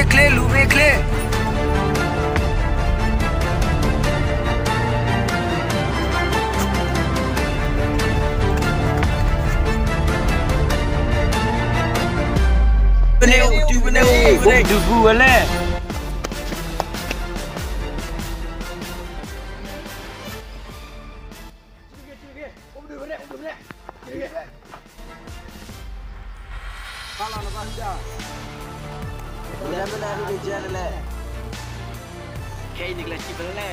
clé, loué clé. Venez, debout, allez. Kayak ini kelas cipel le.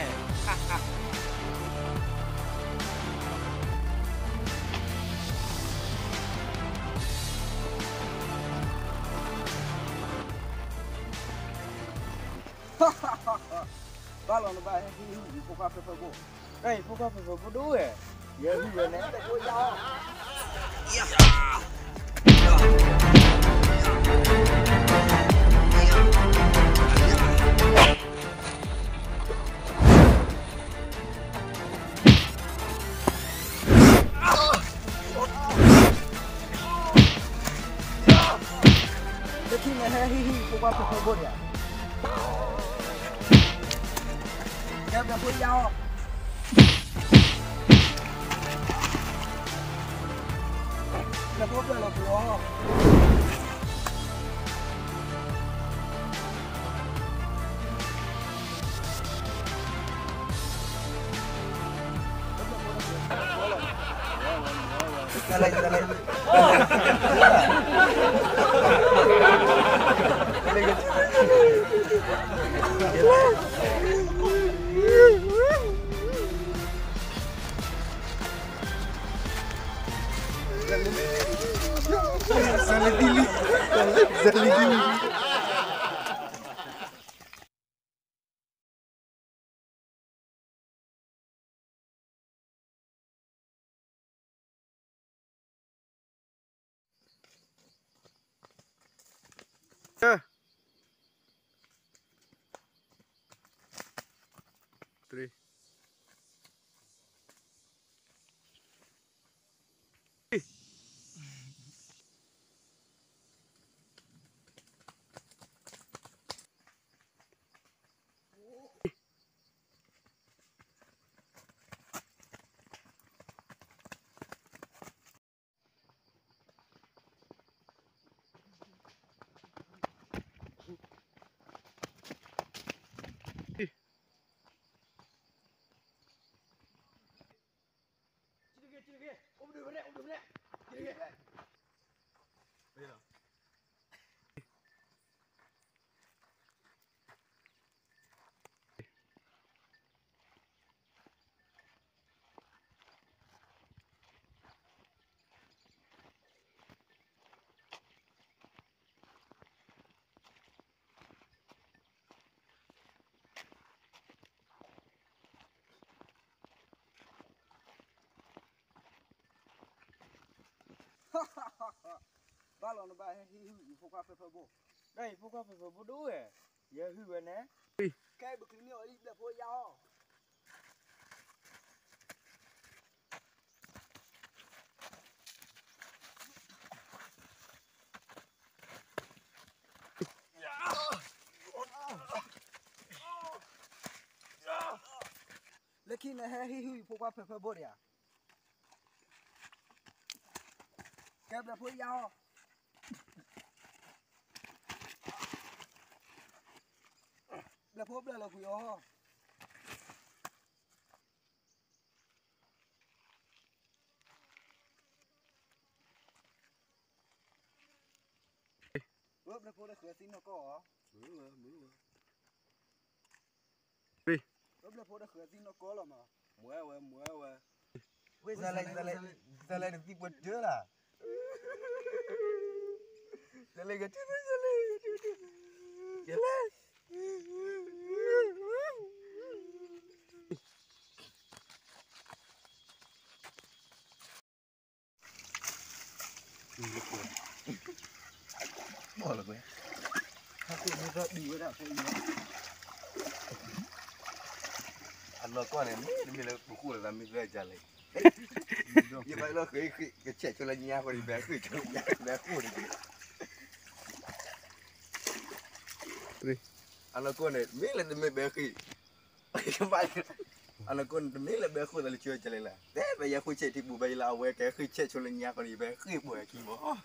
Kalau nak bahas ini, pokok apa pun. Pokok apa pun dua. Ya, dua ni. Ya. Tapi ni pokok apa pun ya. Em là con dao là có là của Salah dili. Three. Kalau nak bahas ini, pokok apa pun. Pokok apa pun dua. Ya, hư nè. Cái bực ni ở đi là phôi dao. Lakini hii pokok apa pun ya. Cái là phôi dao. Là phôi là của yo. Lớp là phôi là khởi sinh nó có. Lớp là phôi là khởi sinh nó có là mà. Muewe. Wei sale được tiếp chưa là. Jalan kecil. Jalan. Bỏ là quên. Aku ni tak di dah saya. Allah kau ni bila buku lah ambil jalan. Ya baiklah ke cek tu lagi apa di bawah tu. Bawah aku ni. anh là con này biết là mình bé khi không phải anh là con biết là bé khôi là chưa trả lời là thế bây giờ khôi chạy thì bù bay lao về cái khôi chạy cho lên nhà còn đi bé khi bùa kỳ bỏ